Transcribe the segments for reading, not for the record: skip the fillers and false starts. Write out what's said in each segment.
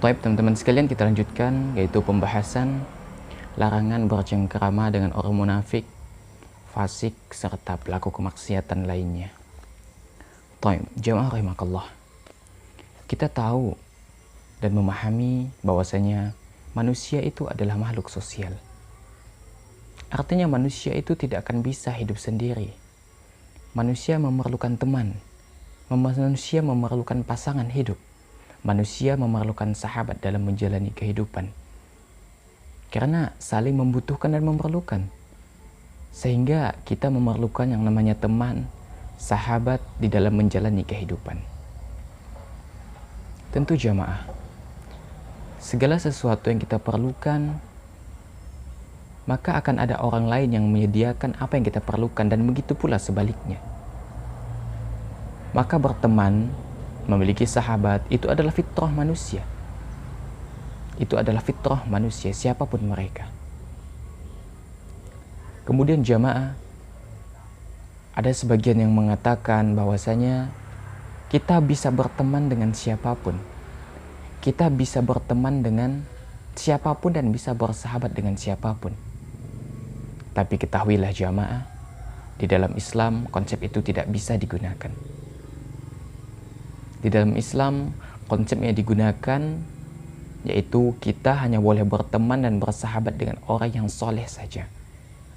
Baik teman-teman sekalian, kita lanjutkan yaitu pembahasan larangan bercengkerama dengan orang munafik, fasik, serta pelaku kemaksiatan lainnya. Baik, jamaah rahimakallah. Kita tahu dan memahami bahwasanya manusia itu adalah makhluk sosial. Artinya manusia itu tidak akan bisa hidup sendiri. Manusia memerlukan teman. Manusia memerlukan pasangan hidup. Manusia memerlukan sahabat dalam menjalani kehidupan. Karena saling membutuhkan dan memerlukan. Sehingga kita memerlukan yang namanya teman, sahabat di dalam menjalani kehidupan. Tentu jamaah, segala sesuatu yang kita perlukan, maka akan ada orang lain yang menyediakan apa yang kita perlukan, dan begitu pula sebaliknya. Maka berteman, memiliki sahabat, itu adalah fitrah manusia. Itu adalah fitrah manusia, siapapun mereka. Kemudian jamaah, ada sebagian yang mengatakan bahwasanya kita bisa berteman dengan siapapun. Kita bisa berteman dengan siapapun dan bisa bersahabat dengan siapapun. Tapi ketahuilah jamaah, di dalam Islam konsep itu tidak bisa digunakan. Di dalam Islam konsepnya digunakan yaitu kita hanya boleh berteman dan bersahabat dengan orang yang soleh saja.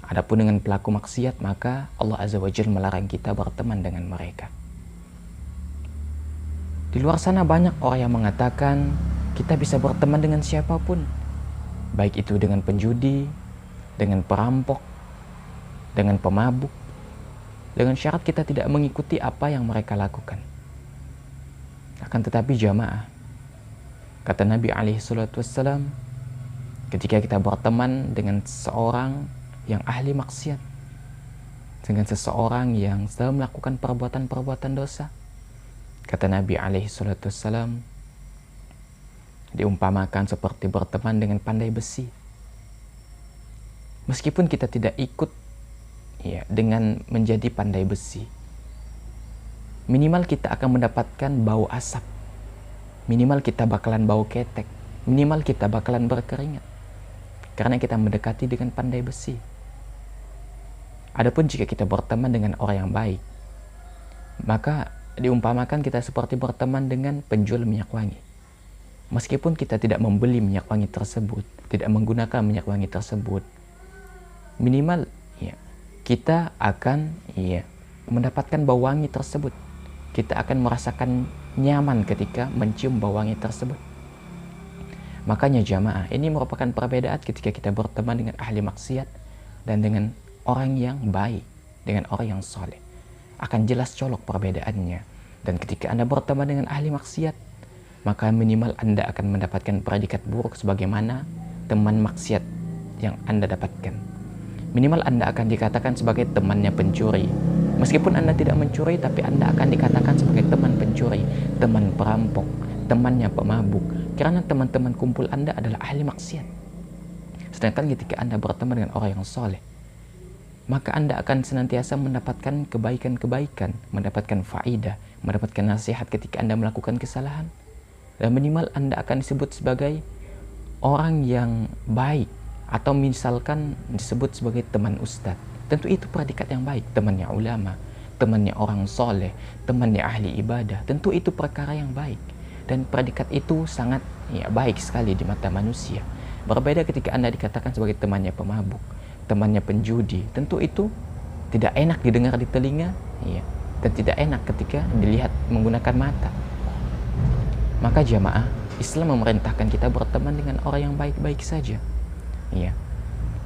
Adapun dengan pelaku maksiat, maka Allah Azza wa Jalla melarang kita berteman dengan mereka. Di luar sana banyak orang yang mengatakan kita bisa berteman dengan siapapun, baik itu dengan penjudi, dengan perampok, dengan pemabuk, dengan syarat kita tidak mengikuti apa yang mereka lakukan. Akan tetapi jamaah, kata Nabi SAW, ketika kita berteman dengan seseorang yang ahli maksiat, dengan seseorang yang sedang melakukan perbuatan-perbuatan dosa, kata Nabi SAW, diumpamakan seperti berteman dengan pandai besi. Meskipun kita tidak ikut dengan menjadi pandai besi, minimal kita akan mendapatkan bau asap. Minimal kita bakalan bau ketek. Minimal kita bakalan berkeringat. Karena kita mendekati dengan pandai besi. Adapun jika kita berteman dengan orang yang baik, maka diumpamakan kita seperti berteman dengan penjual minyak wangi. Meskipun kita tidak membeli minyak wangi tersebut, tidak menggunakan minyak wangi tersebut, minimal kita akan mendapatkan bau wangi tersebut. Kita akan merasakan nyaman ketika mencium bau wangi tersebut. Makanya jamaah, ini merupakan perbedaan ketika kita berteman dengan ahli maksiat dan dengan orang yang baik, dengan orang yang soleh. Akan jelas colok perbedaannya. Dan ketika Anda berteman dengan ahli maksiat, maka minimal Anda akan mendapatkan predikat buruk sebagaimana teman maksiat yang Anda dapatkan. Minimal Anda akan dikatakan sebagai temannya pencuri. Meskipun Anda tidak mencuri, tapi Anda akan dikatakan sebagai teman pencuri, teman perampok, temannya pemabuk. Karena teman-teman kumpul Anda adalah ahli maksiat. Sedangkan ketika Anda berteman dengan orang yang soleh, maka Anda akan senantiasa mendapatkan kebaikan-kebaikan, mendapatkan faidah, mendapatkan nasihat ketika Anda melakukan kesalahan. Dan minimal Anda akan disebut sebagai orang yang baik, atau misalkan disebut sebagai teman ustadz. Tentu itu predikat yang baik, temannya ulama, temannya orang soleh, temannya ahli ibadah. Tentu itu perkara yang baik. Dan predikat itu sangat baik sekali di mata manusia. Berbeda ketika Anda dikatakan sebagai temannya pemabuk, temannya penjudi. Tentu itu tidak enak didengar di telinga, dan tidak enak ketika dilihat menggunakan mata. Maka jamaah, Islam memerintahkan kita berteman dengan orang yang baik-baik saja.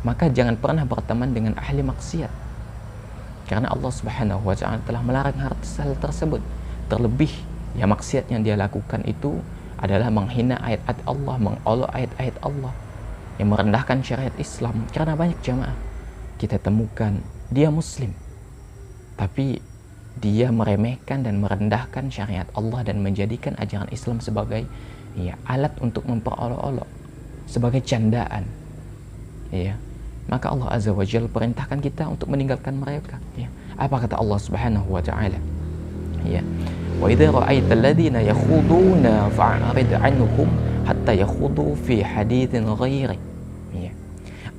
Maka jangan pernah berteman dengan ahli maksiat. Karena Allah Subhanahu wa Ta'ala telah melarang hal tersebut. Terlebih yang maksiat yang dia lakukan itu adalah menghina ayat-ayat Allah, mengolok ayat-ayat Allah, yang merendahkan syariat Islam. Karena banyak jamaah kita temukan dia muslim, tapi dia meremehkan dan merendahkan syariat Allah dan menjadikan ajaran Islam sebagai alat untuk memperolok-olok, sebagai candaan. Maka Allah Azza wa Jalla perintahkan kita untuk meninggalkan mereka. Apa kata Allah Subhanahu wa Ta'ala? Wa idza ra'aita alladziina yakhuduna fa'rid 'anhum hatta yakhudu fi haditsin ghairi. Ya.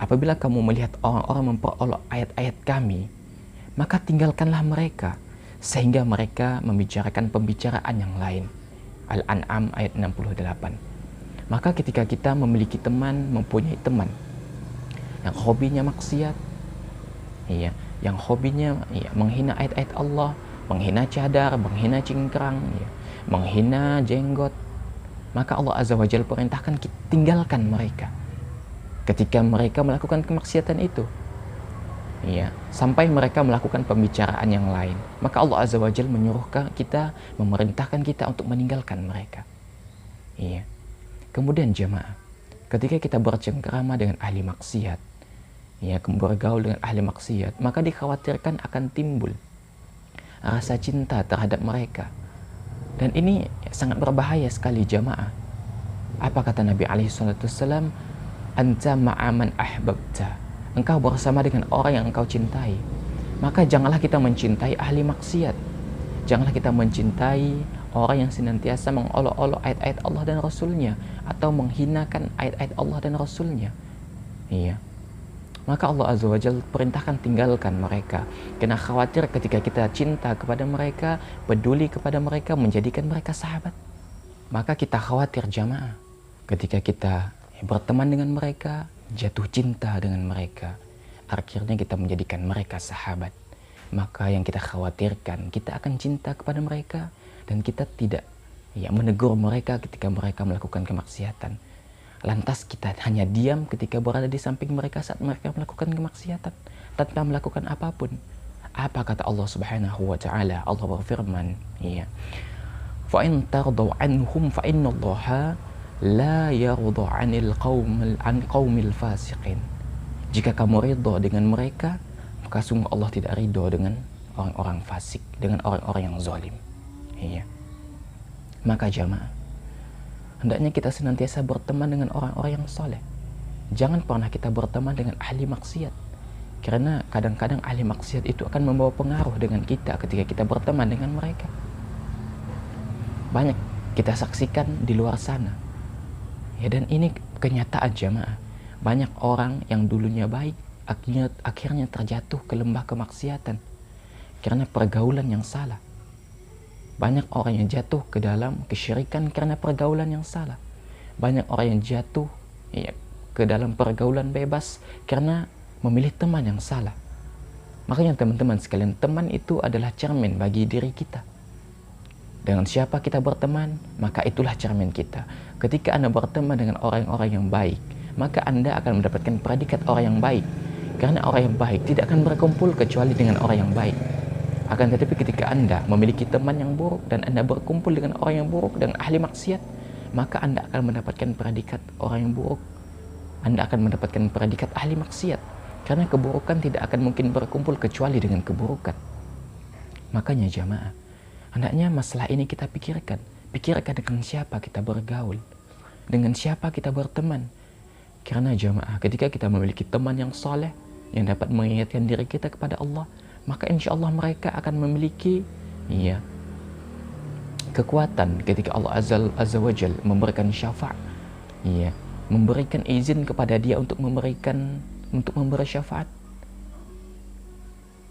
Apabila kamu melihat orang-orang memperolok ayat-ayat kami, maka tinggalkanlah mereka sehingga mereka membicarakan pembicaraan yang lain. Al-An'am ayat 68. Maka ketika kita memiliki teman, mempunyai teman yang hobinya maksiat, ya, yang hobinya ya, menghina ayat-ayat Allah, menghina cadar, menghina cingkrang, ya, menghina jenggot, maka Allah Azza wa Jalla perintahkan kita tinggalkan mereka ketika mereka melakukan kemaksiatan itu, ya, sampai mereka melakukan pembicaraan yang lain. Maka Allah Azza wa Jalla menyuruh kita, memerintahkan kita untuk meninggalkan mereka. Iya. Kemudian jemaah, ketika kita bercengkrama dengan ahli maksiat, ya, bergaul dengan ahli maksiat, maka dikhawatirkan akan timbul rasa cinta terhadap mereka. Dan ini sangat berbahaya sekali jemaah. Apa kata Nabi alaihi salatu wassalam? Anta ma'aman ahbabta. Engkau bersama dengan orang yang engkau cintai. Maka janganlah kita mencintai ahli maksiat. Janganlah kita mencintai orang yang senantiasa mengolok-olok ayat-ayat Allah dan Rasulnya, atau menghinakan ayat-ayat Allah dan Rasulnya. Iya. Maka Allah Azza wa Jalla perintahkan tinggalkan mereka. Karena khawatir ketika kita cinta kepada mereka, peduli kepada mereka, menjadikan mereka sahabat. Maka kita khawatir jamaah, ketika kita berteman dengan mereka, jatuh cinta dengan mereka, akhirnya kita menjadikan mereka sahabat. Maka yang kita khawatirkan, kita akan cinta kepada mereka dan kita tidak menegur mereka ketika mereka melakukan kemaksiatan. Lantas kita hanya diam ketika berada di samping mereka saat mereka melakukan kemaksiatan tanpa melakukan apapun. Apa kata Allah Subhanahu wa taala? Allah berfirman, ya. Fa in tardaw anhum fa innallaha la yarda 'anil qaumil fasiqin. Jika kamu ridho dengan mereka, maka sungguh Allah tidak ridho dengan orang-orang fasik, dengan orang-orang yang zalim. Iya. Maka jamaah, hendaknya kita senantiasa berteman dengan orang-orang yang soleh. Jangan pernah kita berteman dengan ahli maksiat. Karena kadang-kadang ahli maksiat itu akan membawa pengaruh dengan kita ketika kita berteman dengan mereka. Banyak kita saksikan di luar sana. Ya, dan ini kenyataan jamaah. Banyak orang yang dulunya baik, akhirnya terjatuh ke lembah kemaksiatan karena pergaulan yang salah. Banyak orang yang jatuh ke dalam kesyirikan karena pergaulan yang salah. Banyak orang yang jatuh ke dalam pergaulan bebas karena memilih teman yang salah. Makanya teman-teman sekalian, teman itu adalah cermin bagi diri kita. Dengan siapa kita berteman, maka itulah cermin kita. Ketika Anda berteman dengan orang-orang yang baik, maka Anda akan mendapatkan predikat orang yang baik. Karena orang yang baik tidak akan berkumpul kecuali dengan orang yang baik. Akan tetapi ketika Anda memiliki teman yang buruk dan Anda berkumpul dengan orang yang buruk, dengan ahli maksiat, maka Anda akan mendapatkan predikat orang yang buruk. Anda akan mendapatkan predikat ahli maksiat. Karena keburukan tidak akan mungkin berkumpul kecuali dengan keburukan. Makanya jamaah, hendaknya masalah ini kita pikirkan. Pikirkan dengan siapa kita bergaul, dengan siapa kita berteman. Karena jamaah, ketika kita memiliki teman yang soleh, yang dapat mengingatkan diri kita kepada Allah, maka insya Allah mereka akan memiliki kekuatan ketika Allah Azza wa Jalla memberikan syafaat, memberikan izin kepada dia untuk memberi syafaat.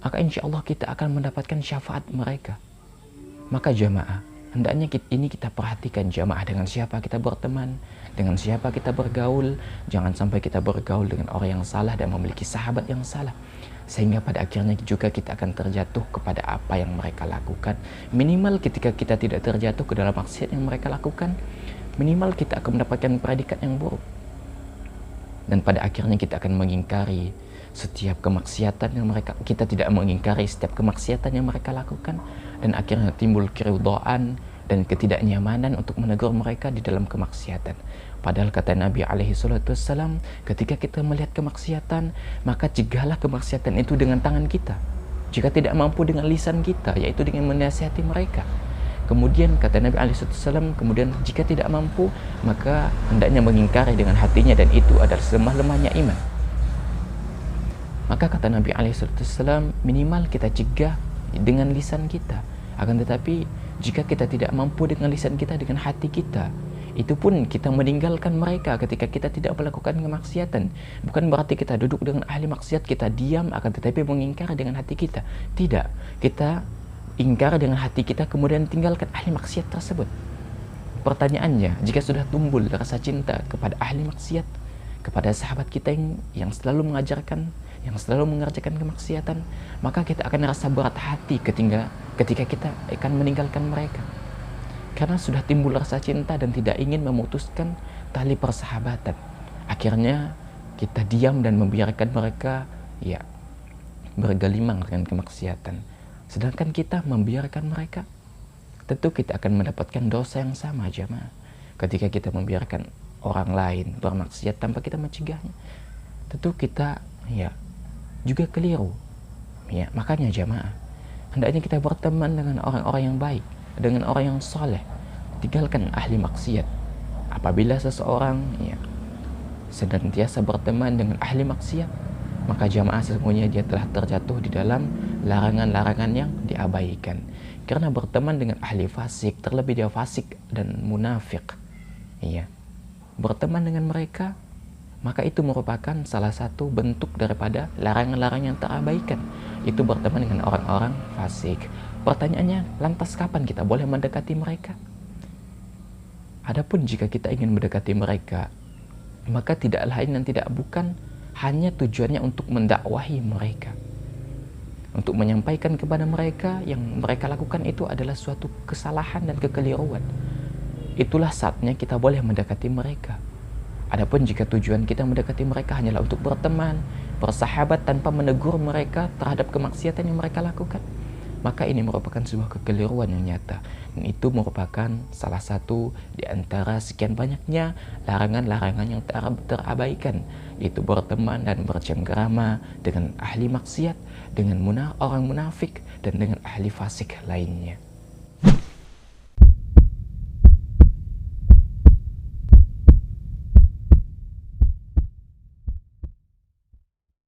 Maka insya Allah kita akan mendapatkan syafaat mereka. Maka jamaah, hendaknya kita perhatikan jamaah, dengan siapa kita berteman, dengan siapa kita bergaul. Jangan sampai kita bergaul dengan orang yang salah dan memiliki sahabat yang salah, sehingga pada akhirnya juga kita akan terjatuh kepada apa yang mereka lakukan. Minimal ketika kita tidak terjatuh ke dalam maksiat yang mereka lakukan, minimal kita akan mendapatkan predikat yang buruk. Dan pada akhirnya kita akan mengingkari setiap kemaksiatan yang kita tidak mengingkari setiap kemaksiatan yang mereka lakukan, dan akhirnya timbul keridhaan dan ketidaknyamanan untuk menegur mereka di dalam kemaksiatan. Padahal kata Nabi alaihi salatu wassalam, ketika kita melihat kemaksiatan, maka cegahlah kemaksiatan itu dengan tangan kita. Jika tidak mampu dengan lisan kita, yaitu dengan menasihati mereka. Kemudian kata Nabi alaihi salatu wassalam, kemudian jika tidak mampu, maka hendaknya mengingkari dengan hatinya, dan itu adalah selemah-lemahnya iman. Maka kata Nabi alaihi salatu wassalam, minimal kita cegah dengan lisan kita. Akan tetapi jika kita tidak mampu dengan lisan kita, dengan hati kita, Itu pun kita meninggalkan mereka ketika kita tidak melakukan kemaksiatan. Bukan berarti kita duduk dengan ahli maksiat, kita diam akan tetapi mengingkari dengan hati kita. Tidak, kita ingkar dengan hati kita kemudian tinggalkan ahli maksiat tersebut. Pertanyaannya, jika sudah timbul rasa cinta kepada ahli maksiat, kepada sahabat kita yang selalu mengajarkan, yang selalu mengerjakan kemaksiatan, maka kita akan rasa berat hati ketika kita akan meninggalkan mereka. Karena sudah timbul rasa cinta dan tidak ingin memutuskan tali persahabatan. Akhirnya kita diam dan membiarkan mereka bergelimang dengan kemaksiatan. Sedangkan kita membiarkan mereka, tentu kita akan mendapatkan dosa yang sama, jamaah. Ketika kita membiarkan orang lain bermaksiat tanpa kita mencegahnya, tentu kita juga keliru. Makanya jamaah, hendaknya kita berteman dengan orang-orang yang baik, dengan orang yang soleh. Tinggalkan ahli maksiat. Apabila seseorang senantiasa berteman dengan ahli maksiat, maka jamaah sesungguhnya dia telah terjatuh di dalam larangan-larangan yang diabaikan. Karena berteman dengan ahli fasik, terlebih dia fasik dan munafik, berteman dengan mereka, maka itu merupakan salah satu bentuk daripada larangan-larangan yang terabaikan. Itu berteman dengan orang-orang fasik. Pertanyaannya, lantas kapan kita boleh mendekati mereka? Adapun jika kita ingin mendekati mereka, maka tidak lain dan tidak bukan hanya tujuannya untuk mendakwahi mereka, untuk menyampaikan kepada mereka yang mereka lakukan itu adalah suatu kesalahan dan kekeliruan. Itulah saatnya kita boleh mendekati mereka. Adapun jika tujuan kita mendekati mereka hanyalah untuk berteman, bersahabat tanpa menegur mereka terhadap kemaksiatan yang mereka lakukan, maka ini merupakan sebuah kekeliruan yang nyata. Dan itu merupakan salah satu di antara sekian banyaknya larangan-larangan yang terabaikan, yaitu berteman dan bercengkerama dengan ahli maksiat, dengan orang munafik, dan dengan ahli fasik lainnya.